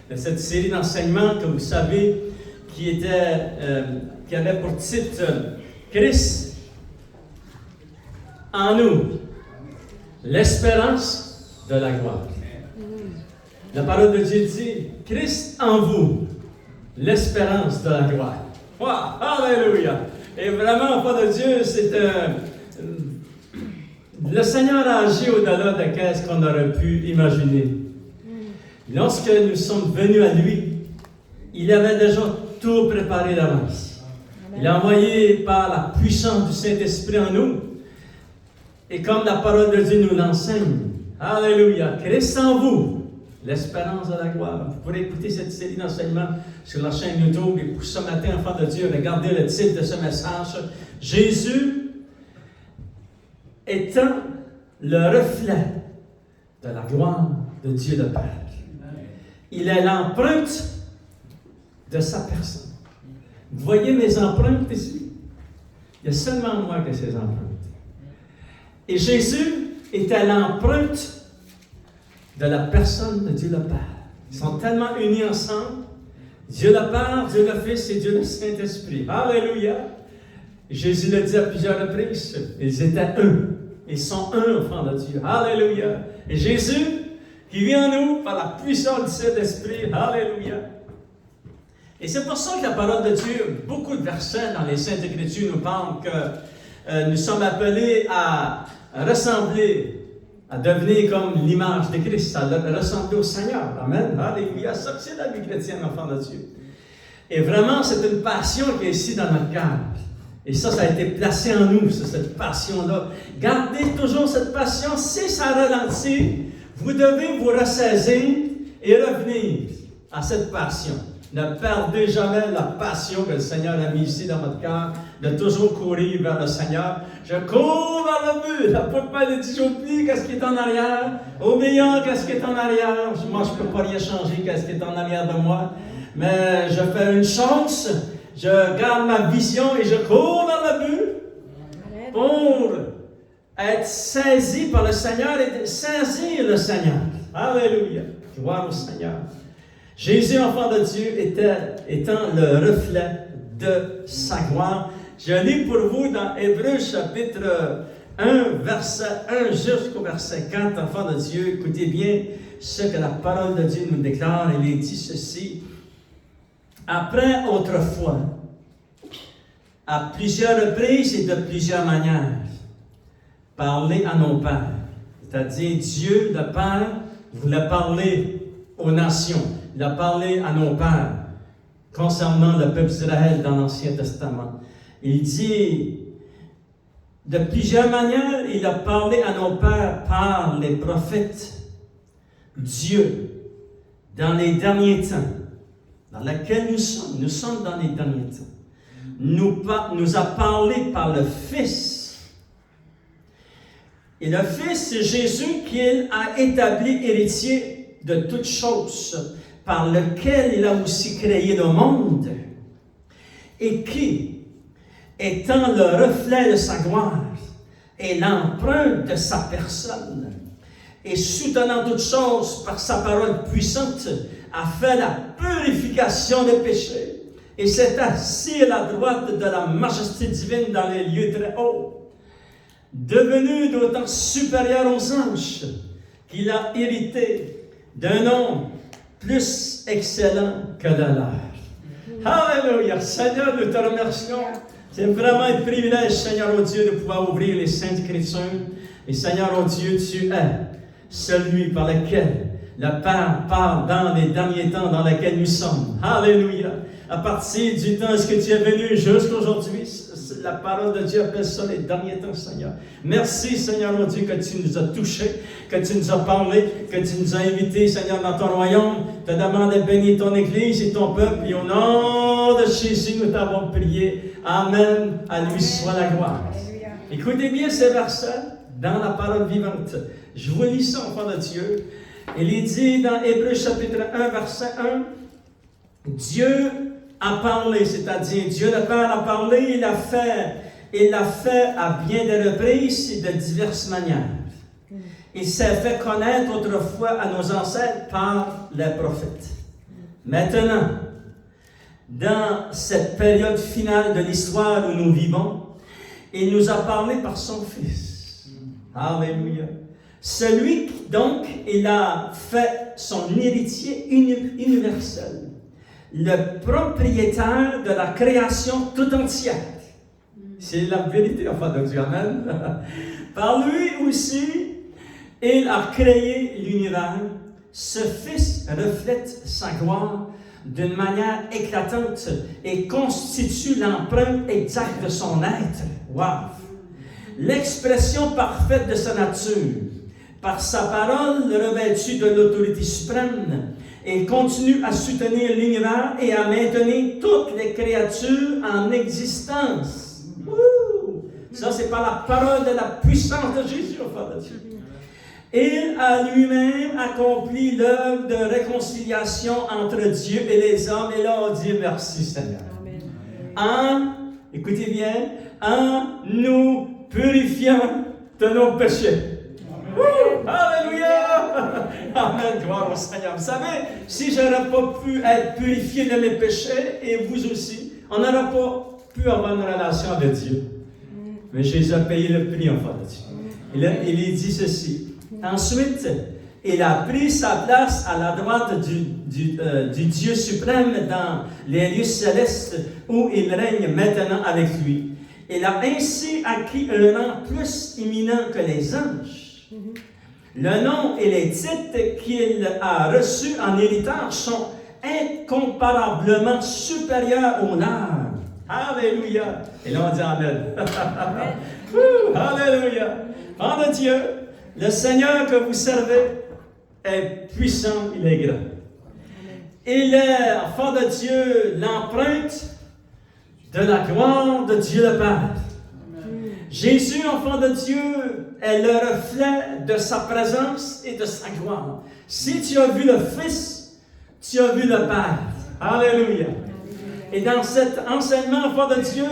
De cette série d'enseignements que vous savez qui avait pour titre Christ en nous, l'espérance de la gloire. La parole de Dieu dit Christ en vous, l'espérance de la gloire. Wow, alléluia! Et vraiment, enfant de Dieu, le Seigneur a agi au-delà de ce qu'on aurait pu imaginer. Lorsque nous sommes venus à lui, il avait déjà tout préparé d'avance. Il a envoyé par la puissance du Saint-Esprit en nous. Et comme la parole de Dieu nous l'enseigne, alléluia, Christ en vous, l'espérance de la gloire. Vous pourrez écouter cette série d'enseignements sur la chaîne YouTube. Et pour ce matin, enfant de Dieu, regardez le titre de ce message. Jésus étant le reflet de la gloire de Dieu le Père. Il est l'empreinte de sa personne. Vous voyez mes empreintes ici? Il y a seulement moi qui ai ces empreintes. Et Jésus était l'empreinte de la personne de Dieu le Père. Ils sont tellement unis ensemble. Dieu le Père, Dieu le Fils et Dieu le Saint-Esprit. Alléluia! Jésus l'a dit à plusieurs reprises. Ils étaient un. Ils sont un, enfants de Dieu. Alléluia! Et Jésus, qui vient en nous par la puissance du Saint-Esprit. Alléluia! Et c'est pour ça que la parole de Dieu, beaucoup de versets dans les Saintes Écritures nous parlent que nous sommes appelés à ressembler, à devenir comme l'image de Christ, à ressembler au Seigneur. Amen. Alléluia. Ça, c'est la vie chrétienne, enfant de Dieu. Et vraiment, c'est une passion qui est ici dans notre cœur. Et ça a été placé en nous, cette passion-là. Gardez toujours cette passion. Si ça ralentit, vous devez vous ressaisir et revenir à cette passion. Ne perdez jamais la passion que le Seigneur a mise ici dans votre cœur, de toujours courir vers le Seigneur. Je cours vers le but. La poupée dit, j'oublie qu'est-ce qui est en arrière. Oublions qu'est-ce qui est en arrière. Moi, je ne peux pas rien changer qu'est-ce qui est en arrière de moi. Mais je fais une chose, je garde ma vision et je cours vers le but pour être saisi par le Seigneur et saisir le Seigneur. Alléluia. Gloire au Seigneur. Jésus, enfant de Dieu, étant le reflet de sa gloire. Je lis pour vous dans Hébreux chapitre 1, verset 1 jusqu'au verset 4, enfant de Dieu. Écoutez bien ce que la parole de Dieu nous déclare. Il est dit ceci. Après autrefois, à plusieurs reprises et de plusieurs manières, parler à nos pères. C'est-à-dire Dieu, le Père, voulait parler aux nations. Il a parlé à nos pères concernant le peuple d'Israël dans l'Ancien Testament. Il dit, de plusieurs manières, il a parlé à nos pères par les prophètes. Dieu, dans les derniers temps, dans lesquels nous sommes dans les derniers temps, nous a parlé par le Fils. Et le Fils, c'est Jésus qu'il a établi héritier de toutes choses, par lequel il a aussi créé le monde, et qui, étant le reflet de sa gloire, et l'empreinte de sa personne, et soutenant toutes choses par sa parole puissante, a fait la purification des péchés, et s'est assis à la droite de la majesté divine dans les lieux très hauts, devenu d'autant supérieur aux anges, qu'il a hérité d'un nom plus excellent que le leur. Alléluia! Seigneur, nous te remercions. C'est vraiment un privilège, Seigneur, oh Dieu, de pouvoir ouvrir les Saintes Écritures. Et Seigneur, oh Dieu, tu es celui par lequel le Père parle dans les derniers temps dans lesquels nous sommes. Alléluia! À partir du temps où tu es venu jusqu'à aujourd'hui, la parole de Dieu appelle ça les derniers temps, Seigneur. Merci, Seigneur, mon Dieu, que tu nous as touchés, que tu nous as parlé, que tu nous as invités, Seigneur, dans ton royaume. Te demande de bénir ton Église et ton peuple. Et au nom de Jésus, nous t'avons prié. Amen. À lui soit la gloire. Alléluia. Écoutez bien ces versets dans la parole vivante. Je vous lis ça, enfant de Dieu. Il est dit dans Hébreux chapitre 1, verset 1, Dieu a parlé, c'est-à-dire Dieu le Père a parlé, il l'a fait à bien des reprises et de diverses manières. il s'est fait connaître autrefois à nos ancêtres par les prophètes. Maintenant, dans cette période finale de l'histoire où nous vivons, il nous a parlé par son Fils. Alléluia. Celui qui, donc, il a fait son héritier universel, le propriétaire de la création tout entière. C'est la vérité, enfin, de Dieu. Amen. Par lui aussi, il a créé l'univers. Ce Fils reflète sa gloire d'une manière éclatante et constitue l'empreinte exacte de son être. Wow! L'expression parfaite de sa nature. Par sa parole revêtue de l'autorité suprême, il continue à soutenir l'univers et à maintenir toutes les créatures en existence. Wouh! Ça, c'est par la parole de la puissance de Jésus, enfant de Dieu. Il a lui-même accompli l'œuvre de réconciliation entre Dieu et les hommes. Et là, on dit merci, Seigneur. Écoutez bien, en nous purifiant de nos péchés. Alléluia! Amen, gloire au Seigneur. Vous savez, si je n'aurais pas pu être purifié de mes péchés, et vous aussi, on n'aurait pas pu avoir une relation avec Dieu. Mais Jésus a payé le prix en fait de Dieu. Il dit ceci. Ensuite, il a pris sa place à la droite du Dieu suprême dans les lieux célestes où il règne maintenant avec lui. Il a ainsi acquis un rang plus éminent que les anges. Le nom et les titres qu'il a reçus en héritage sont incomparablement supérieurs aux leurs. Alléluia! Et là on dit Amen. Alléluia! Enfant de Dieu, le Seigneur que vous servez est puissant, il est grand. Il est, enfant de Dieu, l'empreinte de la gloire de Dieu le Père. Jésus, enfant de Dieu, est le reflet de sa présence et de sa gloire. Si tu as vu le Fils, tu as vu le Père. Alléluia. Et dans cet enseignement, enfant de Dieu,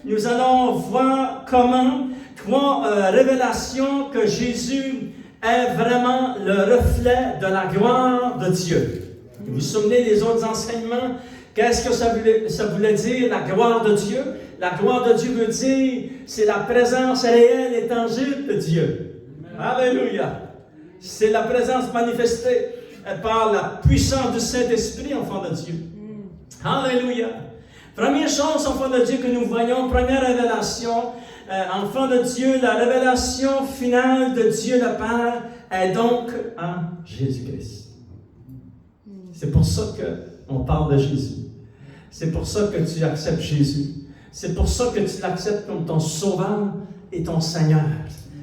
nous allons voir comment trois révélations que Jésus est vraiment le reflet de la gloire de Dieu. Vous vous souvenez des autres enseignements? Qu'est-ce que ça voulait dire, la gloire de Dieu? La gloire de Dieu veut dire, c'est la présence réelle et tangible de Dieu. Alléluia. C'est la présence manifestée par la puissance du Saint-Esprit, enfant de Dieu. Alléluia. Première chose, enfant de Dieu, que nous voyons, première révélation, enfant de Dieu, la révélation finale de Dieu le Père est donc en Jésus-Christ. C'est pour ça qu'on parle de Jésus. C'est pour ça que tu acceptes Jésus. C'est pour ça que tu l'acceptes comme ton Sauveur et ton Seigneur.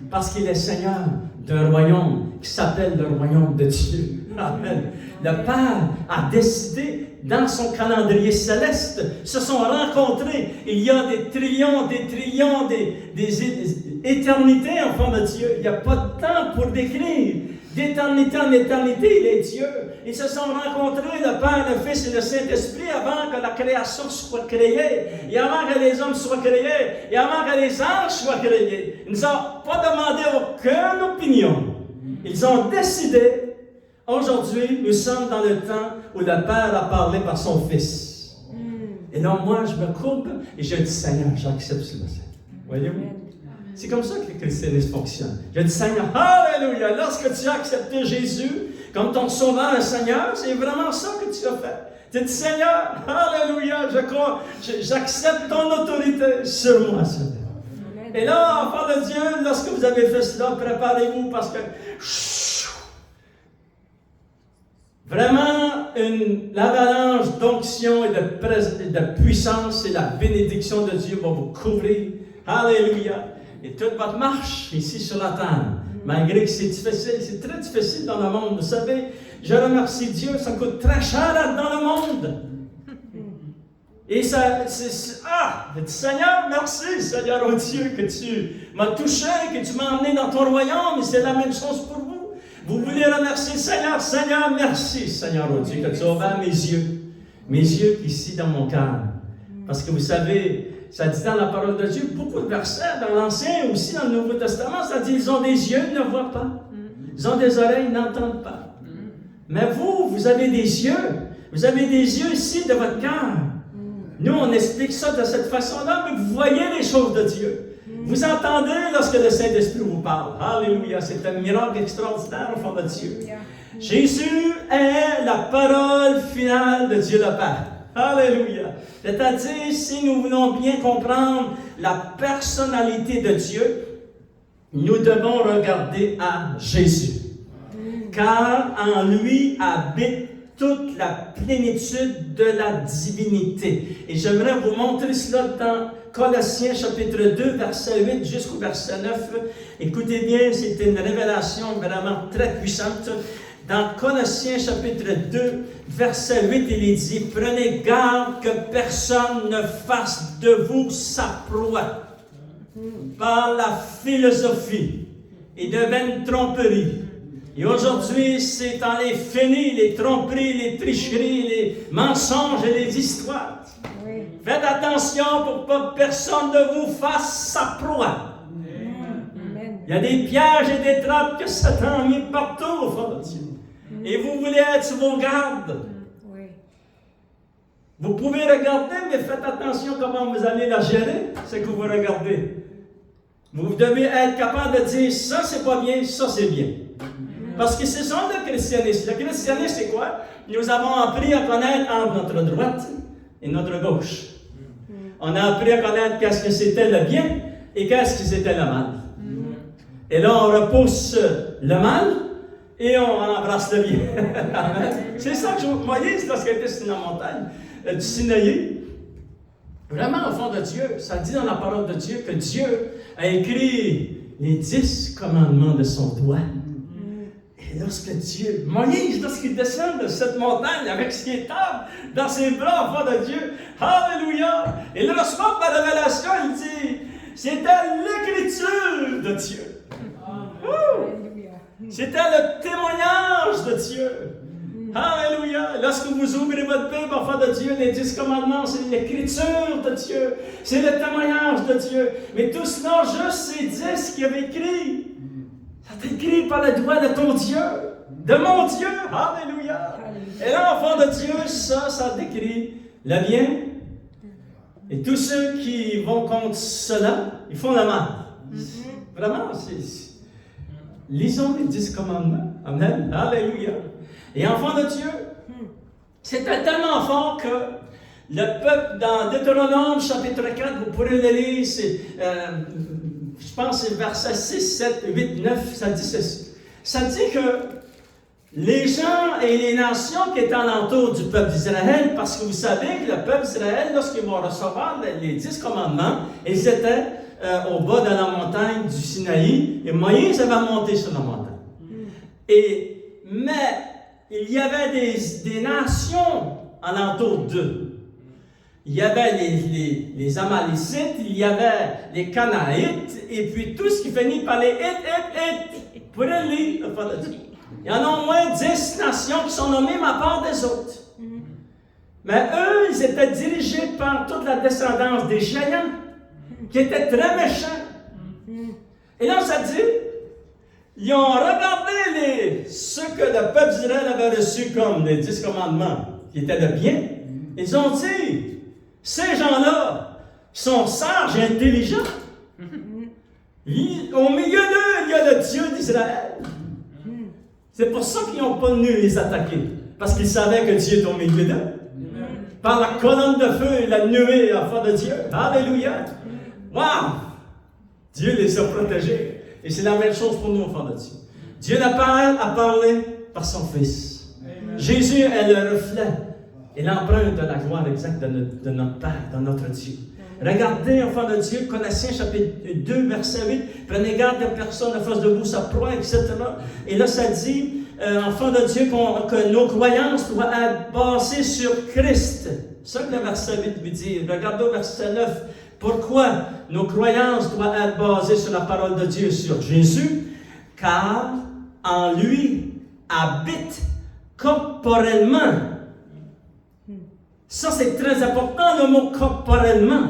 Parce qu'il est Seigneur d'un royaume qui s'appelle le royaume de Dieu. Amen. Le Père a décidé, dans son calendrier céleste, se sont rencontrés. Il y a des trillions, des éternités, enfants de Dieu. Il n'y a pas de temps pour décrire. D'éternité en éternité, il est Dieu. Ils se sont rencontrés, le Père, le Fils et le Saint-Esprit, avant que la création soit créée, et avant que les hommes soient créés, et avant que les anges soient créés. Ils n'ont pas demandé aucune opinion. Ils ont décidé. Aujourd'hui, nous sommes dans le temps où le Père a parlé par son Fils. Et donc, moi, je me coupe et je dis, Seigneur, j'accepte cela. Voyez-vous? C'est comme ça que le christianisme fonctionne. Je dis, Seigneur, alléluia, lorsque tu as accepté Jésus comme ton sauveur et Seigneur, c'est vraiment ça que tu as fait. Tu dis, Seigneur, alléluia, je crois, j'accepte ton autorité sur moi, Seigneur. Et là, enfant de Dieu, lorsque vous avez fait cela, préparez-vous parce que vraiment l'avalanche d'onction et de puissance et la bénédiction de Dieu va vous couvrir. Alléluia. Et toute votre marche ici sur la terre, malgré que c'est difficile, c'est très difficile dans le monde. Vous savez, je remercie Dieu, ça coûte très cher dans le monde. Et ça, Seigneur, merci, Seigneur, oh Dieu, que tu m'as touché, que tu m'as emmené dans ton royaume, et c'est la même chose pour vous. Vous voulez remercier Seigneur, Seigneur, merci, Seigneur, oh Dieu, que tu as ouvert mes yeux ici dans mon cœur. Parce que vous savez, ça dit dans la parole de Dieu, beaucoup de versets, dans l'Ancien aussi, dans le Nouveau Testament, ça dit, ils ont des yeux, ils ne voient pas. Ils ont des oreilles, ils n'entendent pas. Mais vous, vous avez des yeux. Vous avez des yeux ici de votre cœur. Nous, on explique ça de cette façon-là, mais vous voyez les choses de Dieu. Vous entendez lorsque le Saint-Esprit vous parle. Alléluia, c'est un miracle extraordinaire au fond de Dieu. Jésus est la parole finale de Dieu le Père. Alléluia. C'est-à-dire, si nous voulons bien comprendre la personnalité de Dieu, nous devons regarder à Jésus. Car en lui habite toute la plénitude de la divinité. Et j'aimerais vous montrer cela dans Colossiens chapitre 2, verset 8 jusqu'au verset 9. Écoutez bien, c'est une révélation vraiment très puissante. Dans Colossiens chapitre 2, verset 8, il est dit « Prenez garde que personne ne fasse de vous sa proie par la philosophie et de vaines tromperies. » Et aujourd'hui, c'est en les fini, les tromperies, les tricheries, les mensonges et les histoires. Oui. Faites attention pour que personne de vous fasse sa proie. Amen. Il y a des pièges et des trappes que Satan a mis partout au fond de Dieu. Et vous voulez être sur vos gardes. Oui. Vous pouvez regarder, mais faites attention comment vous allez la gérer, ce que vous regardez. Vous devez être capable de dire, ça c'est pas bien, ça c'est bien. Parce que c'est ça le christianisme. Le christianisme, c'est quoi? Nous avons appris à connaître entre notre droite et notre gauche. On a appris à connaître qu'est-ce que c'était le bien et qu'est-ce que c'était le mal. Et là, on repousse le mal et on embrasse le bien. C'est ça que je voyais lorsqu'il était sur la montagne du Sinaï. Vraiment, au fond de Dieu, ça dit dans la parole de Dieu que Dieu a écrit les 10 commandements de son doigt. Et lorsque Dieu, Moïse, lorsqu'il descend de cette montagne avec ce qui est table dans ses bras au fond de Dieu, Alléluia! Et le reçoit par révélation, il dit, c'était l'écriture de Dieu. C'était le témoignage de Dieu. Alléluia! Lorsque vous ouvrez votre Bible au fond de Dieu, les 10 commandements, c'est l'écriture de Dieu. C'est le témoignage de Dieu. Mais tout cela, juste ces 10 qu'il avait écrit. Ça t'écrit par le doigt de ton Dieu, de mon Dieu. Alléluia. Et là, au fond de Dieu, ça décrit le bien. Et tous ceux qui vont contre cela, ils font le mal. Vraiment, lisons les 10 commandements. Amen. Alléluia. Et enfant de Dieu, c'était tellement fort que le peuple, dans Deutéronome chapitre 4, vous pourrez le lire, je pense que c'est versets 6, 7, 8, 9, ça dit ceci. Ça dit que les gens et les nations qui étaient alentour du peuple d'Israël, parce que vous savez que le peuple d'Israël, lorsqu'ils vont recevoir les 10 commandements, ils étaient au bas de la montagne du Sinaï, et Moïse avait monté sur la montagne. Mais il y avait des nations alentour d'eux. Il y avait les Amalécites, il y avait les Canaïtes, et puis tout ce qui finit par les Hitt. Vous pourrez le lire. Il y en a au moins 10 nations qui sont nommées à part des autres. Mais eux, ils étaient dirigés par toute la descendance des géants, qui étaient très méchants. Et là, ça dit, ils ont regardé ce que le peuple d'Israël avait reçu comme les 10 commandements, qui étaient le bien. Ils ont dit, ces gens-là sont sages et intelligents. Au milieu d'eux, il y a le Dieu d'Israël. C'est pour ça qu'ils n'ont pas venu les attaquer. Parce qu'ils savaient que Dieu est au milieu d'eux. Par la colonne de feu et la nuée à fond de Dieu. Alléluia. Wow! Dieu les a protégés. Et c'est la même chose pour nous au fond de Dieu. Dieu le Père a parlé par son Fils. Amen. Jésus est le reflet et l'empreinte de la gloire exacte de notre Père, de notre Dieu. Regardez, enfants de Dieu, Colossiens chapitre 2, verset 8, prenez garde que personne ne fasse de vous sa proie, etc. Et là, ça dit, enfants de Dieu, que nos croyances doivent être basées sur Christ. C'est ça que le verset 8 veut dire. Regardez au verset 9. Pourquoi nos croyances doivent être basées sur la parole de Dieu, sur Jésus? Car en lui habite corporellement. Ça, c'est très important, le mot corporellement.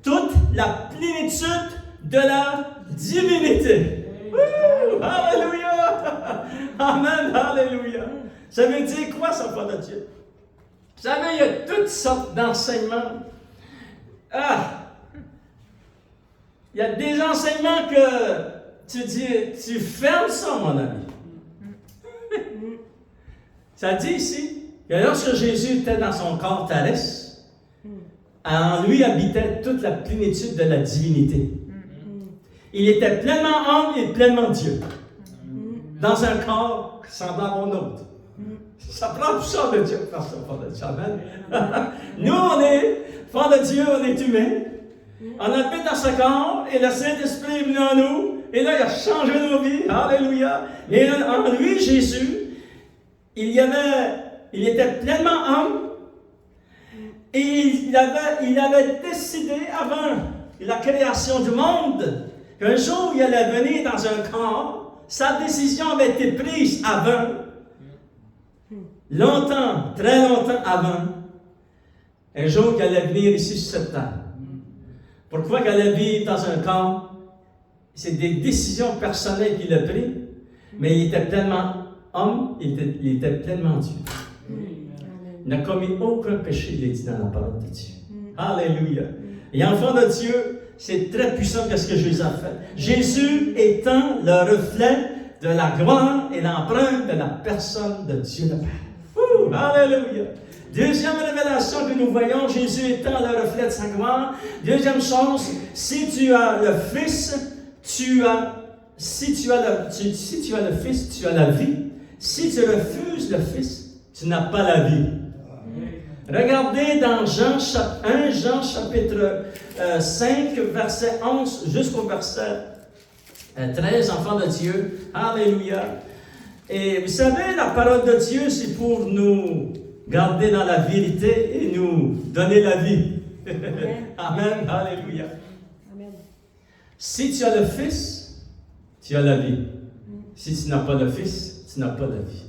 Toute la plénitude de la divinité. Alléluia! Amen, alléluia! Ça veut dire quoi, ça, enfant de Dieu? Vous savez, il y a toutes sortes d'enseignements. Il y a des enseignements que tu dis, tu fermes ça, mon ami. Ça dit ici que lorsque Jésus était dans son corps terrestre, en lui habitait toute la plénitude de la divinité. Il était pleinement homme et pleinement Dieu. Dans un corps semblable au nôtre. Ça prend tout ça de Dieu pour faire ça, enfant de Dieu. Amen. Nous, on est, enfant de Dieu, on est humains. On habite dans ce corps et le Saint-Esprit est venu en nous. Et là, il a changé nos vies. Alléluia. Et en lui, Jésus, il était pleinement homme. Et il avait décidé avant la création du monde qu'un jour il allait venir dans un corps. Sa décision avait été prise avant. Longtemps, très longtemps avant. Un jour il allait venir ici sur cette terre. Pourquoi il allait vivre dans un corps? C'est des décisions personnelles qu'il a prises. Mais il était pleinement homme, il était pleinement Dieu. Il n'a commis aucun péché, il est dit dans la parole de Dieu. Alléluia. Et enfant de Dieu, c'est très puissant ce que Jésus a fait. Jésus étant le reflet de la gloire et l'empreinte de la personne de Dieu le Père. Alléluia. Deuxième révélation que nous voyons, Jésus étant le reflet de sa gloire. Deuxième chose, si tu as le Fils, si tu as le Fils, tu as la vie. Si tu refuses le Fils, tu n'as pas la vie. Regardez dans 1 Jean chapitre 5, verset 11 jusqu'au verset 13, enfants de Dieu. Alléluia. Et vous savez, la parole de Dieu, c'est pour nous garder dans la vérité et nous donner la vie. Amen. Alléluia. Amen. Si tu as le Fils, tu as la vie. Si tu n'as pas le Fils, tu n'as pas la vie.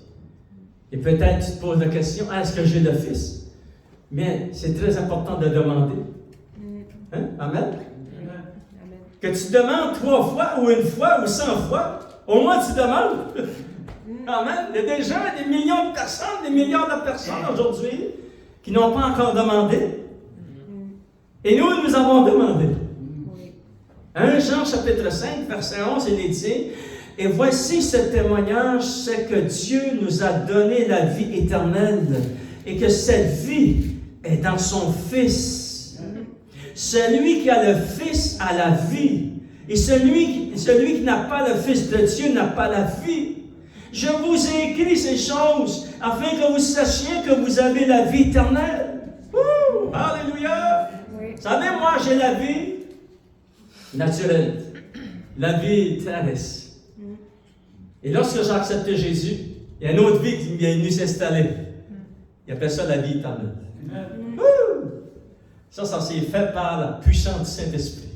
Et peut-être tu te poses la question, est-ce que j'ai le Fils? Mais c'est très important de demander. Hein? Amen? Que tu demandes 3 fois, ou 1 fois, ou 100 fois, au moins tu demandes. Amen? Il y a des gens, des millions de personnes, des milliards de personnes aujourd'hui qui n'ont pas encore demandé. Et nous avons demandé. 1 Jean chapitre 5, verset 11, il est dit, « Et voici ce témoignage, c'est que Dieu nous a donné la vie éternelle, et que cette vie est dans son Fils. Celui qui a le Fils a la vie, et celui qui n'a pas le Fils de Dieu n'a pas la vie. Je vous ai écrit ces choses afin que vous sachiez que vous avez la vie éternelle. » Alléluia! Oui. Vous savez, moi, j'ai la vie naturelle, la vie terrestre. Et lorsque j'ai accepté Jésus, il y a une autre vie qui est venue s'installer. Il appelle ça la vie éternelle. Ça s'est fait par la puissance du Saint-Esprit.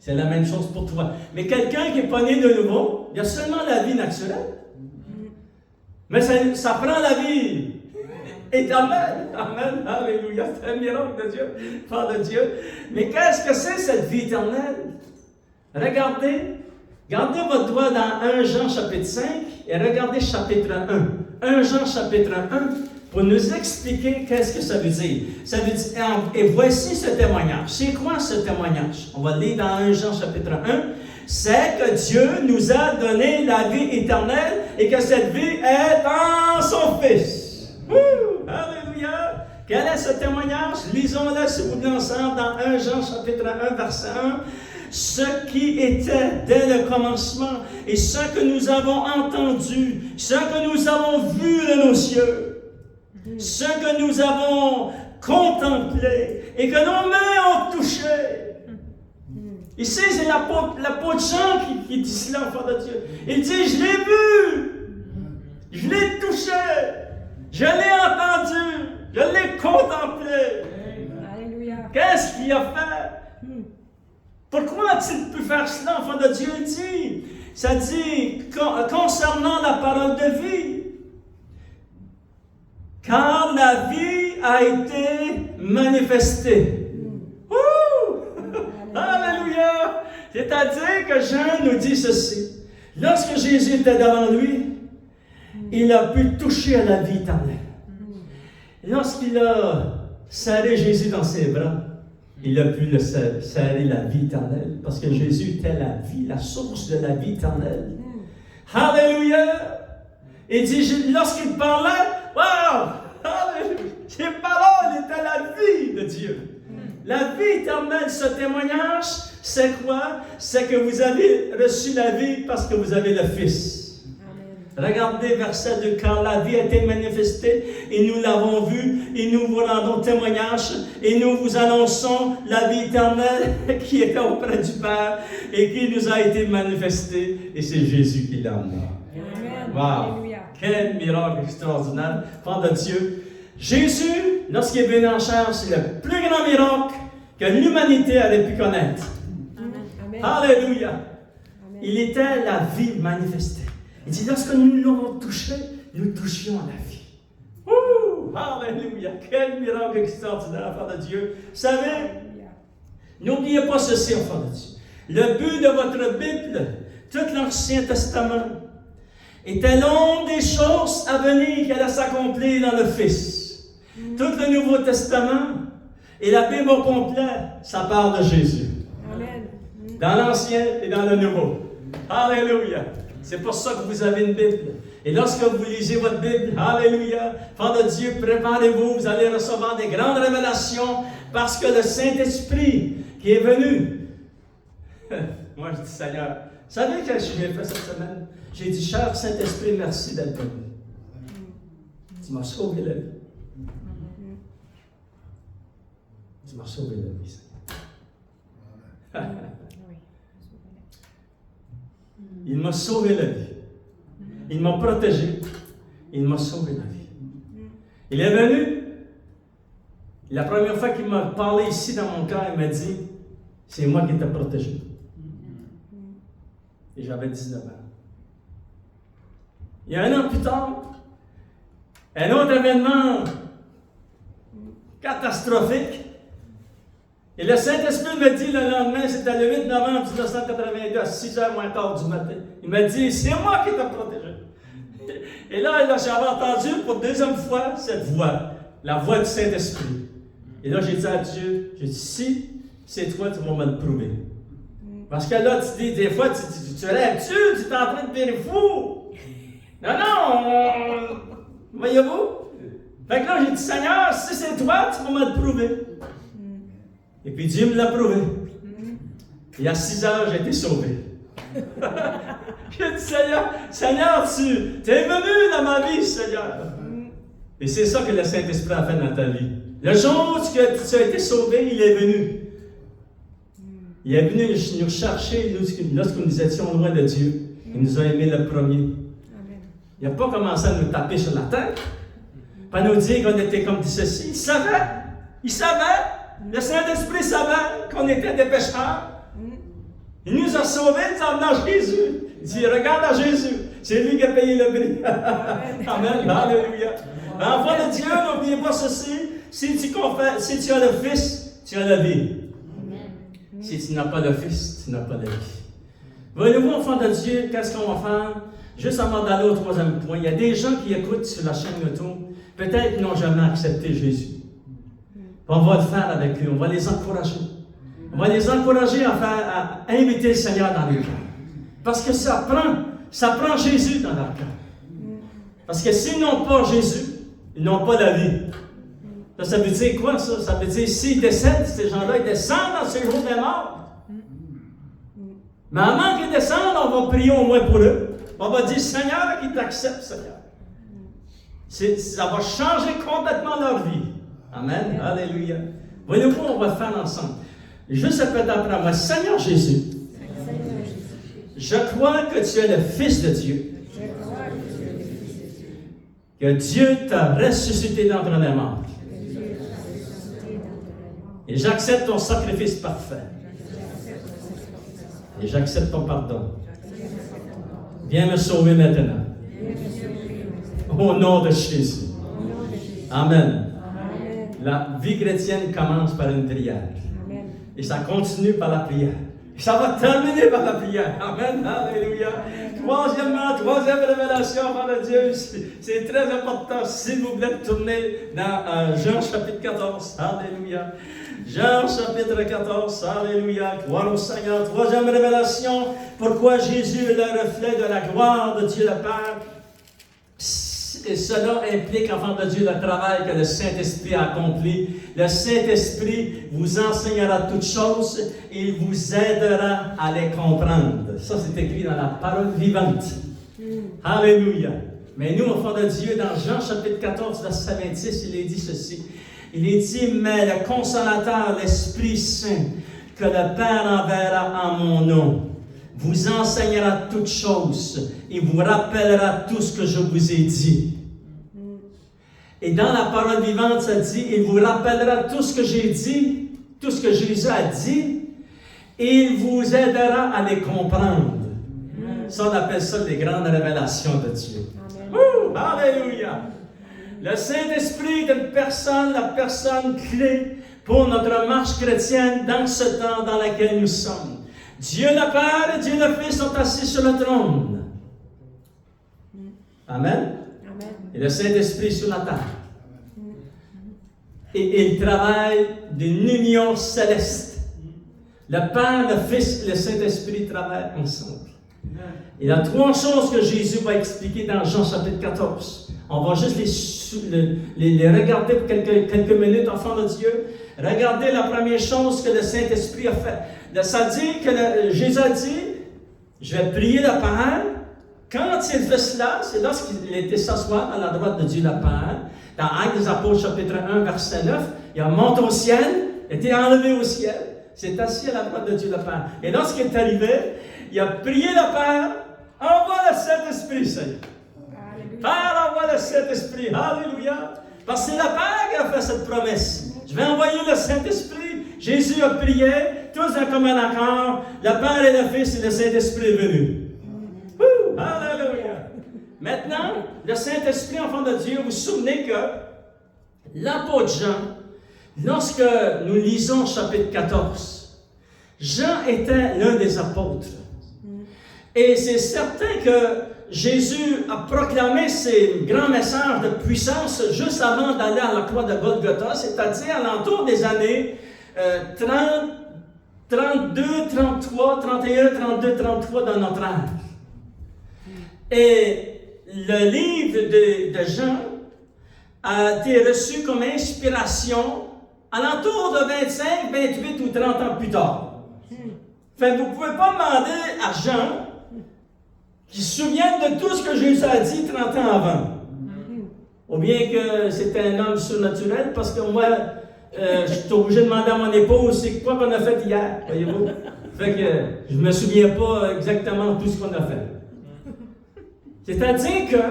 C'est la même chose pour toi. Mais quelqu'un qui n'est pas né de nouveau, il y a seulement la vie naturelle. Mais ça prend la vie éternelle. Amen. Alléluia. C'est un miracle de Dieu. Père de Dieu. Mais qu'est-ce que c'est cette vie éternelle? Regardez votre doigt dans 1 Jean chapitre 5 et regardez chapitre 1. 1 Jean chapitre 1 pour nous expliquer qu'est-ce que ça veut dire. Ça veut dire, et voici ce témoignage. C'est quoi ce témoignage? On va le lire dans 1 Jean chapitre 1. C'est que Dieu nous a donné la vie éternelle et que cette vie est en son Fils. Alléluia! Quel est ce témoignage? Lisons-le si vous voulez ensemble dans 1 Jean chapitre 1 verset 1. Ce qui était dès le commencement et ce que nous avons entendu, ce que nous avons vu de nos yeux, ce que nous avons contemplé et que nos mains ont touché. Ici, c'est l'apôtre Jean qui dit cela, enfant de Dieu. Il dit, je l'ai vu, je l'ai touché, je l'ai entendu, je l'ai contemplé. Alléluia. Qu'est-ce qu'il a fait? Pourquoi a-t-il pu faire cela, enfant de Dieu? Il dit, ça dit, concernant la parole de vie. Car la vie a été manifestée. Alléluia! C'est-à-dire que Jean nous dit ceci, Lorsque Jésus était devant lui, il a pu toucher à la vie éternelle. Lorsqu'il a serré Jésus dans ses bras, il a pu le serrer la vie éternelle, parce que Jésus était la vie, la source de la vie éternelle. Alléluia! Il dit, lorsqu'il parlait, wow! Alléluia! Ses paroles étaient la vie de Dieu. La vie éternelle, ce témoignage, c'est quoi? C'est que vous avez reçu la vie parce que vous avez le Fils. Regardez verset 2, car la vie a été manifestée et nous l'avons vue et nous vous rendons témoignage et nous vous annonçons la vie éternelle qui était auprès du Père et qui nous a été manifestée et c'est Jésus qui l'a amené. Wow! Quel miracle extraordinaire! Enfant de Dieu. Jésus, lorsqu'il est venu en chair, c'est le plus grand miracle que l'humanité aurait pu connaître. Amen. Alléluia! Amen. Il était la vie manifestée. Il dit, lorsque nous l'avons touché, nous touchions à la vie. Ouh! Alléluia! Quel miracle extraordinaire, enfant de Dieu! Vous savez, n'oubliez pas ceci, enfant de Dieu. Le but de votre Bible, tout l'Ancien Testament, était l'ombre des choses à venir qui allaient s'accomplir dans le Fils. Tout le Nouveau Testament et la Bible au complet, ça parle de Jésus. Amen. Dans l'Ancien et dans le Nouveau. Alléluia! C'est pour ça que vous avez une Bible. Et lorsque vous lisez votre Bible, alléluia, enfant de Dieu, préparez-vous, vous allez recevoir des grandes révélations parce que le Saint-Esprit qui est venu. Moi, je dis, Seigneur, vous savez ce que j'ai fait cette semaine? J'ai dit, cher Saint-Esprit, merci d'être venu. Tu m'as sauvé la vie. Tu m'as sauvé la vie, Seigneur. Il m'a sauvé la vie. Il m'a protégé. Il m'a sauvé la vie. Il est venu. La première fois qu'il m'a parlé ici dans mon cœur, il m'a dit, c'est moi qui t'ai protégé. Et j'avais 19 ans. Il y a un an plus tard, un autre événement catastrophique. Et le Saint-Esprit me dit le lendemain, c'était le 8 novembre 1982, à 6h moins quart du matin. Il m'a dit, c'est moi qui t'ai protégé. Et là, j'avais entendu pour la deuxième fois cette voix, la voix du Saint-Esprit. Et là, j'ai dit à Dieu, j'ai dit, si c'est toi, tu vas me le prouver. Parce que là, tu dis, des fois, tu rêves, tu es en train de devenir fou. Non, voyez-vous? Fait que là, j'ai dit, Seigneur, si c'est toi, tu vas me le prouver. Et puis Dieu me l'a prouvé. Et à 6 heures, j'ai été sauvé. J'ai dit, Seigneur, tu es venu dans ma vie, Seigneur. Et c'est ça que le Saint-Esprit a fait dans ta vie. Le jour où tu as été sauvé, il est venu. Il est venu nous chercher lorsque nous étions loin de Dieu. Il nous a aimés le premier. Il n'a pas commencé à nous taper sur la tête, pas nous dire qu'on était comme ceci. Il savait. Le Saint-Esprit savait qu'on était des pécheurs. Il nous a sauvés en amenant Jésus. Il dit, regarde à Jésus. C'est lui qui a payé le prix. Amen. Alléluia. Enfant de Dieu, n'oubliez pas ceci. Si tu as le Fils, tu as la vie. Si tu n'as pas le Fils, tu n'as pas la vie. Voyez-vous, enfant de Dieu, qu'est-ce qu'on va faire? Juste avant d'aller au troisième point, il y a des gens qui écoutent sur la chaîne YouTube, peut-être qu'ils n'ont jamais accepté Jésus. On va le faire avec eux, on va les encourager. On va les encourager à inviter le Seigneur dans leur cœur. Parce que ça prend Jésus dans leur cœur. Parce que s'ils n'ont pas Jésus, ils n'ont pas la vie. Ça veut dire quoi, ça? Ça veut dire, s'ils décèdent, ces gens-là, ils descendent dans ce jour des morts. Mais avant qu'ils descendent, on va prier au moins pour eux. On va dire, Seigneur, qu'ils t'acceptent, Seigneur. Ça va changer complètement leur vie. Amen. Alléluia. Voyez-vous, on va le faire ensemble. Juste répète après moi, Seigneur Jésus, je crois que tu es le Fils de Dieu. Que Dieu t'a ressuscité d'entre les morts. Et j'accepte ton sacrifice parfait. Et j'accepte ton pardon. Viens me sauver maintenant. Au nom de Jésus. Amen. La vie chrétienne commence par une prière. Et ça continue par la prière. Et Ça va terminer par la prière. Amen. Alléluia. Troisième révélation, enfant de Dieu. C'est très important. S'il vous plaît, tournez dans Jean chapitre 14. Alléluia. Jean chapitre 14. Alléluia. Gloire au Seigneur. Troisième révélation. Pourquoi Jésus est le reflet de la gloire de Dieu le Père. Et cela implique, enfant de Dieu, le travail que le Saint-Esprit a accompli. Le Saint-Esprit vous enseignera toutes choses et il vous aidera à les comprendre. Ça, c'est écrit dans la parole vivante. Alléluia. Mais nous, enfants de Dieu, dans Jean chapitre 14, verset 26, il est dit ceci. Il est dit, mais le Consolateur, l'Esprit Saint, que le Père enverra en mon nom, vous enseignera toutes choses et vous rappellera tout ce que je vous ai dit. Et dans la parole vivante, ça dit, il vous rappellera tout ce que j'ai dit, tout ce que Jésus a dit, et il vous aidera à les comprendre. Ça, on appelle ça les grandes révélations de Dieu. Alléluia! Le Saint-Esprit est une personne, la personne clé pour notre marche chrétienne dans ce temps dans lequel nous sommes. Dieu le Père et Dieu le Fils sont assis sur le trône. Amen. Et le Saint-Esprit sur la table. Et il travaille d'une union céleste. Le Père, le Fils et le Saint-Esprit travaillent ensemble. Il y a trois choses que Jésus va expliquer dans Jean chapitre 14. On va juste les regarder pour quelques minutes, enfants de Dieu. Regardez la première chose que le Saint-Esprit a fait. Ça dit que Jésus a dit, je vais prier le Père. Quand il fait cela, c'est lorsqu'il était s'asseoir à la droite de Dieu le Père. Dans Actes des Apôtres, chapitre 1, verset 9, il a monté au ciel, était enlevé au ciel, s'est assis à la droite de Dieu le Père. Et lorsqu'il est arrivé, il a prié le Père, envoie le Saint-Esprit, Seigneur. Père, envoie le Saint-Esprit. Alléluia. Parce que c'est le Père qui a fait cette promesse. Je vais envoyer le Saint-Esprit. Jésus a prié, tous en commun accord. Le Père et le Fils et le Saint-Esprit est venu. Alléluia. Maintenant, le Saint-Esprit, enfant de Dieu, vous vous souvenez que l'apôtre Jean, lorsque nous lisons chapitre 14, Jean était l'un des apôtres. Et c'est certain que Jésus a proclamé ses grands messages de puissance juste avant d'aller à la croix de Golgotha, c'est-à-dire à l'entour des années 32, 33, 31, 32, 33 dans notre âge. Et le livre de Jean a été reçu comme inspiration à l'entour de 25, 28 ou 30 ans plus tard. Fait que vous ne pouvez pas demander à Jean qu'il se souvienne de tout ce que Jésus a dit 30 ans avant. Ou bien que c'était un homme surnaturel, parce que moi, je suis obligé de demander à mon épouse, c'est quoi qu'on a fait hier, voyez-vous? Fait que je ne me souviens pas exactement de tout ce qu'on a fait. C'est-à-dire que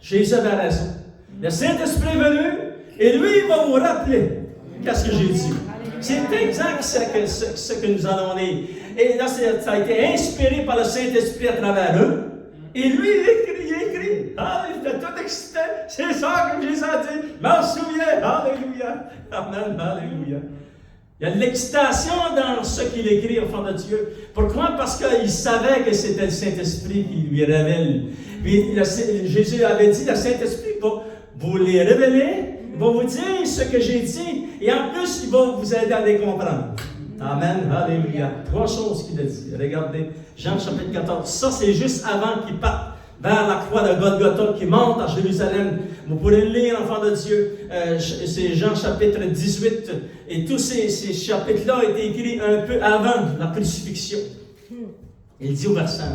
Jésus avait raison. Le Saint-Esprit est venu et lui, il va vous rappeler qu'est-ce que j'ai dit. C'est exact ce que nous allons lire. Et là, ça a été inspiré par le Saint-Esprit à travers eux. Et lui, il écrit. Ah, il était tout excité. C'est ça que Jésus a dit. Je m'en souviens. Alléluia. Amen. Alléluia. Il y a de l'excitation dans ce qu'il écrit, enfant de Dieu. Pourquoi? Parce qu'il savait que c'était le Saint-Esprit qui lui révèle. Puis Jésus avait dit, le Saint-Esprit va vous les révéler, il va vous dire ce que j'ai dit, et en plus, il va vous aider à les comprendre. Amen, alléluia. Trois choses qu'il a dit. Regardez, Jean chapitre 14. Ça, c'est juste avant qu'il parte vers la croix de Golgotha, qui monte à Jérusalem. Vous pourrez le lire, enfant de Dieu. C'est Jean chapitre 18. Et tous ces chapitres-là ont été écrits un peu avant la crucifixion. Il dit au verset 1,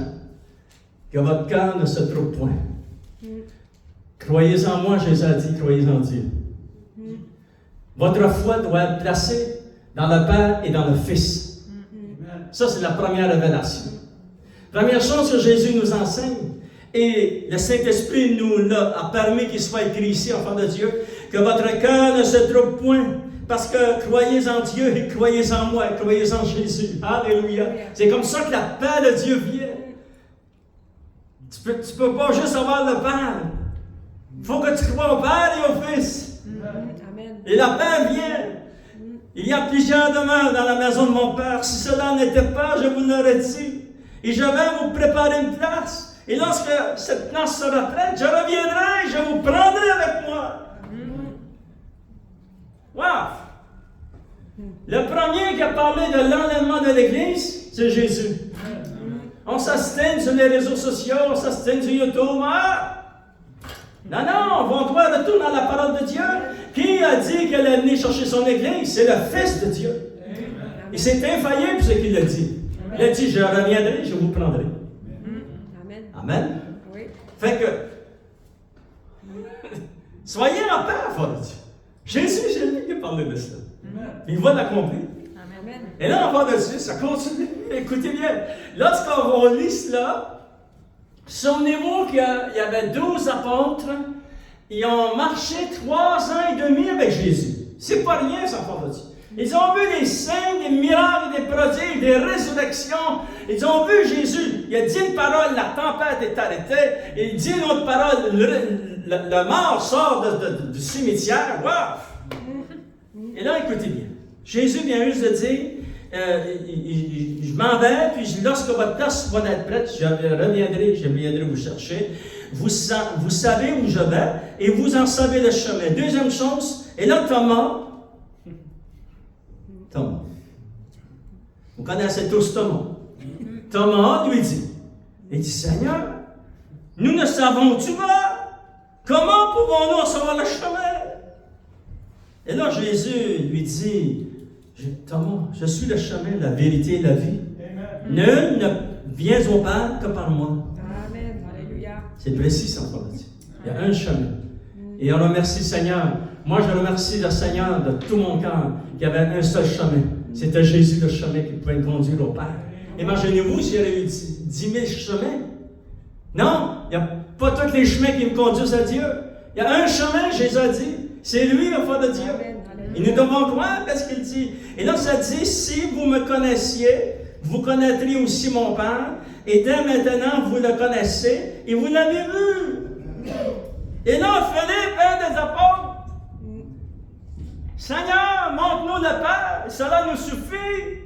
que votre cœur ne se trouble point. Croyez en moi, Jésus a dit, croyez en Dieu. Votre foi doit être placée dans le Père et dans le Fils. Ça, c'est la première révélation. Première chose que Jésus nous enseigne, et le Saint-Esprit nous a permis qu'il soit écrit ici, enfant de Dieu, que votre cœur ne se trouble point, parce que croyez en Dieu et croyez en moi, croyez en Jésus. Alléluia. C'est comme ça que la paix de Dieu vient. Tu peux pas juste avoir le Père. Il faut que tu crois au Père et au Fils. Amen. Et la paix vient. Il y a plusieurs demeures dans la maison de mon Père. Si cela n'était pas, je vous l'aurais dit. Et je vais vous préparer une place. Et lorsque cette place sera prête, je reviendrai et je vous prendrai avec moi. Wow! Le premier qui a parlé de l'enlèvement de l'Église, c'est Jésus. On s'astène sur les réseaux sociaux, on s'astène sur YouTube. Non, on doit retourner à la parole de Dieu. Qui a dit qu'elle est venue chercher son Église? C'est le Fils de Dieu. Et c'est infaillible ce qu'il a dit. Il a dit, je reviendrai, je vous prendrai. Amen. Amen. Oui. Fait que, soyez en paix, foi de Dieu. Jésus, c'est lui qui a parlé de ça. Il va l'accomplir. Amen. Et là, en foi de Dieu, ça continue. Écoutez bien, lorsqu'on lit cela, souvenez-vous qu'il y avait 12 apôtres. Ils ont marché 3 ans et demi avec Jésus. C'est pas rien, ça, en foi de Dieu. Ils ont vu des signes, des miracles, des prodiges, des résurrections. Ils ont vu Jésus. Il a dit une parole, la tempête est arrêtée. Il dit une autre parole, le mort sort du cimetière. Wow! Et là, écoutez bien. Jésus vient juste de dire, je m'en vais, puis lorsque votre place va être prête, je reviendrai vous chercher. Vous savez où je vais, et vous en savez le chemin. Deuxième chose, et là, Thomas, vous connaissez tous Thomas. Thomas lui dit, il dit, Seigneur, nous ne savons où tu vas. Comment pouvons-nous en savoir le chemin? Et là, Jésus lui dit, Thomas, je suis le chemin, la vérité et la vie. Nul ne vient au Père que par moi. Amen. Alléluia. C'est précis, ça, on va dire. Il y a un chemin. Et on remercie le Seigneur. Moi, je remercie le Seigneur de tout mon cœur qu'il y avait un seul chemin. C'était Jésus le chemin qui pouvait me conduire au Père. Imaginez-vous s'il y avait eu 10 000 chemins. Non, il n'y a pas tous les chemins qui me conduisent à Dieu. Il y a un chemin, Jésus a dit. C'est lui, la foi de Dieu. Et nous devons croire qu'est-ce qu'il dit. Et là, ça dit, si vous me connaissiez, vous connaîtriez aussi mon Père. Et dès maintenant, vous le connaissez et vous l'avez vu. Et là, Philippe, un des apôtres, Seigneur, montre-nous le Père, cela nous suffit.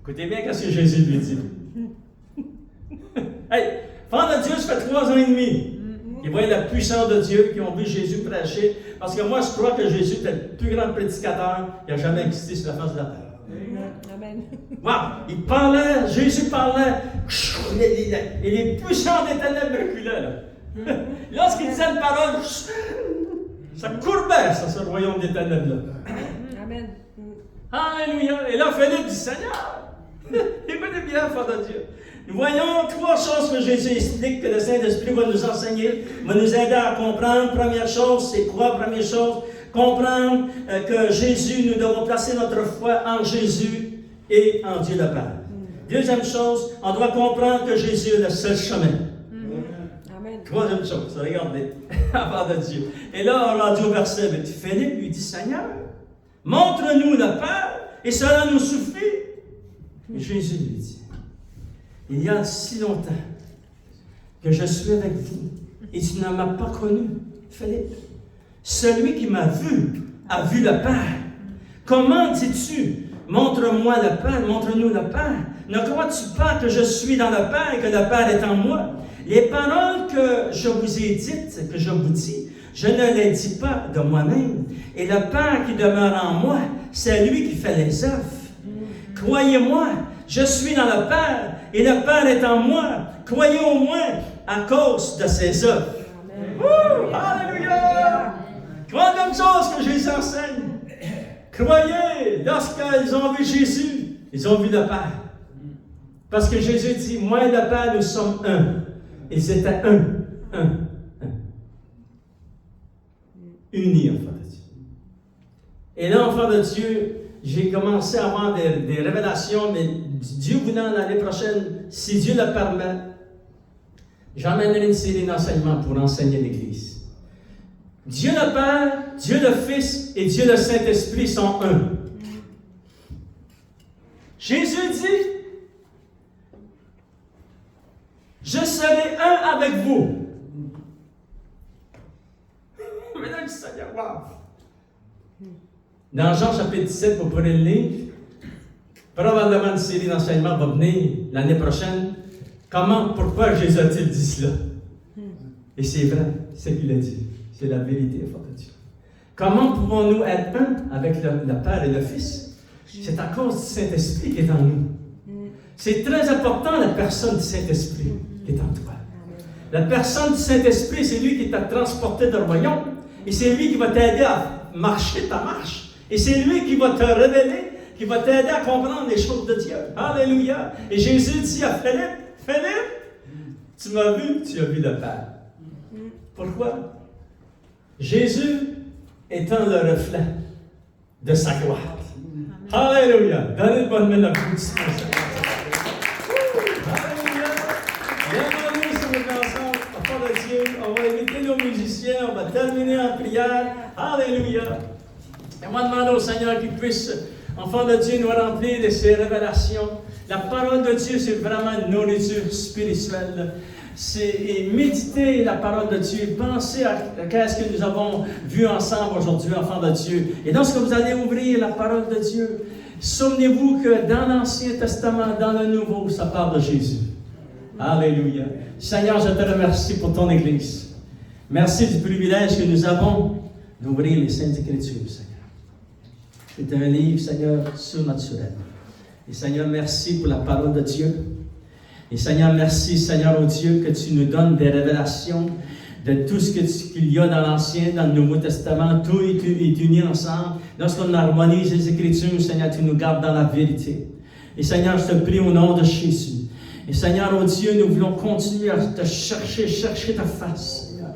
Écoutez bien ce que Jésus lui dit. Hey, Fils de Dieu, ça fait 3 ans et demi. Ils voyaient la puissance de Dieu, qui ont vu Jésus prêcher. Parce que moi, je crois que Jésus était le plus grand prédicateur qui a jamais existé sur la face de la terre. Amen. Wow! Il parlait, Jésus parlait, et les puissants des ténèbres reculaient. Là. Lorsqu'il disait une parole, ça courbait, ça, ce royaume des ténèbres-là. Amen. Alléluia! Et là, Philippe dit, Seigneur, écoutez bien, Fils de Dieu. Nous voyons 3 choses que Jésus explique, que le Saint-Esprit va nous enseigner, va nous aider à comprendre. Première chose, c'est quoi? Première chose, comprendre que Jésus, nous devons placer notre foi en Jésus et en Dieu le Père. Deuxième chose, on doit comprendre que Jésus est le seul chemin. Amen. Troisième chose, regardez, avant de Dieu. Et là, on l'a dit au verset 8. Philippe lui dit, Seigneur, montre-nous le Père et cela nous suffit. Et Jésus lui dit, il y a si longtemps que je suis avec vous et tu ne m'as pas connu, Philippe. Celui qui m'a vu a vu le Père. Comment dis-tu, montre-moi le Père, montre-nous le Père? Ne crois-tu pas que je suis dans le Père et que le Père est en moi? Les paroles que je vous ai dites, que je vous dis, je ne les dis pas de moi-même. Et le Père qui demeure en moi, c'est lui qui fait les œuvres. Croyez-moi, je suis dans le Père et le Père est en moi. Croyez au moins à cause de ses œuvres. Alléluia! Troisième chose que Jésus enseigne. Croyez, lorsqu'ils ont vu Jésus, ils ont vu le Père. Parce que Jésus dit, moi et le Père, nous sommes un. Ils étaient un. Unis, enfants de Dieu. Et là, enfants de Dieu, j'ai commencé à avoir des révélations, mais Dieu voulant l'année prochaine, si Dieu le permet, j'emmènerai une série d'enseignements pour enseigner l'Église. Dieu le Père, Dieu le Fils et Dieu le Saint-Esprit sont un. Jésus dit, je serai un avec vous. Mesdames et Seigneur, wow. Dans Jean chapitre 17, vous pourrez le lire. Probablement une série d'enseignements va venir l'année prochaine. Pourquoi Jésus a-t-il dit cela? Et c'est vrai, c'est ce qu'il a dit. C'est la vérité, fort de Dieu. Comment pouvons-nous être un avec le Père et le Fils? C'est à cause du Saint-Esprit qui est en nous. C'est très important, la personne du Saint-Esprit qui est en toi. La personne du Saint-Esprit, c'est lui qui t'a transporté dans le royaume. Et c'est lui qui va t'aider à marcher ta marche. Et c'est lui qui va te révéler, qui va t'aider à comprendre les choses de Dieu. Alléluia. Et Jésus dit à Philippe, Philippe, tu m'as vu, tu as vu le Père. Pourquoi? Jésus étant le reflet de sa gloire. Alléluia. Donnez une bonne main d'applaudissement. Alléluia. Bienvenue sur le ensemble, enfants de Dieu. On va inviter nos musiciens, on va terminer en prière. Alléluia. Et on va demander au Seigneur qu'il puisse, enfants de Dieu, nous remplir de ses révélations. La parole de Dieu, c'est vraiment une nourriture spirituelle. C'est méditer la parole de Dieu, penser à ce que nous avons vu ensemble aujourd'hui, enfants de Dieu. Et lorsque vous allez ouvrir la parole de Dieu, souvenez-vous que dans l'Ancien Testament, dans le Nouveau, ça parle de Jésus. Alléluia. Seigneur, je te remercie pour ton Église. Merci du privilège que nous avons d'ouvrir les Saintes Écritures, Seigneur. C'est un livre, Seigneur, surnaturel. Et Seigneur, merci pour la parole de Dieu. Et Seigneur, merci, Seigneur, oh Dieu, que tu nous donnes des révélations de tout ce qu'il y a dans l'Ancien, dans le Nouveau Testament. Tout est uni ensemble. Lorsqu'on harmonise les Écritures, Seigneur, tu nous gardes dans la vérité. Et Seigneur, je te prie au nom de Jésus. Et Seigneur, oh Dieu, nous voulons continuer à te chercher ta face, Seigneur.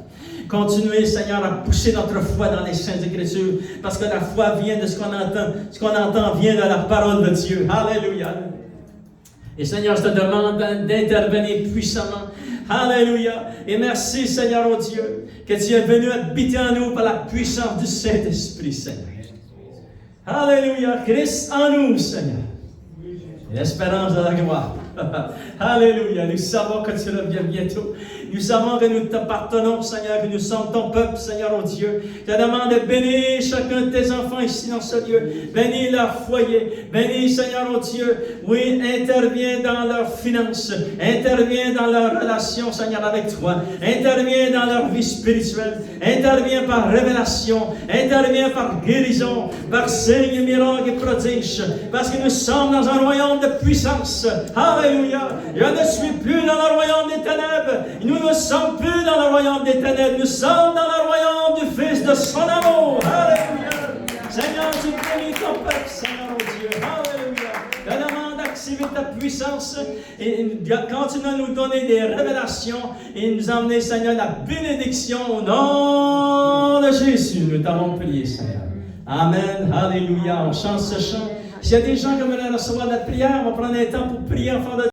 Continuer, Seigneur, à pousser notre foi dans les Saintes Écritures, parce que la foi vient de ce qu'on entend. Ce qu'on entend vient de la parole de Dieu. Alléluia. Et Seigneur, je te demande d'intervenir puissamment. Alléluia. Et merci, Seigneur, oh Dieu, que tu es venu habiter en nous par la puissance du Saint-Esprit, Seigneur. Alléluia. Christ en nous, Seigneur. Et l'espérance de la gloire. Alléluia. Nous savons que tu reviens bientôt. Nous savons que nous t'appartenons, Seigneur, que nous sommes ton peuple, Seigneur, oh Dieu. Je te demande de bénir chacun de tes enfants ici dans ce lieu. Bénis leur foyer. Bénis, Seigneur, oh Dieu. Oui, interviens dans leurs finances. Interviens dans leurs relations, Seigneur, avec toi. Interviens dans leur vie spirituelle. Interviens par révélation. Interviens par guérison. Par signe, miracle et prodige. Parce que nous sommes dans un royaume de puissance. Alléluia. Je ne suis plus dans le royaume des ténèbres. Nous ne sommes plus dans le royaume des ténèbres. Nous sommes dans le royaume du Fils de son amour. Alléluia. Seigneur, tu bénis ton peuple, Seigneur, oh Dieu. Alléluia. Je demande d'activer ta puissance et continue à nous donner des révélations et nous emmener, Seigneur, la bénédiction au nom de Jésus. Nous t'avons prié, Seigneur. Amen. Alléluia. On chante ce chant. S'il y a des gens qui veulent recevoir la prière, on va prendre un temps pour prier en faveur de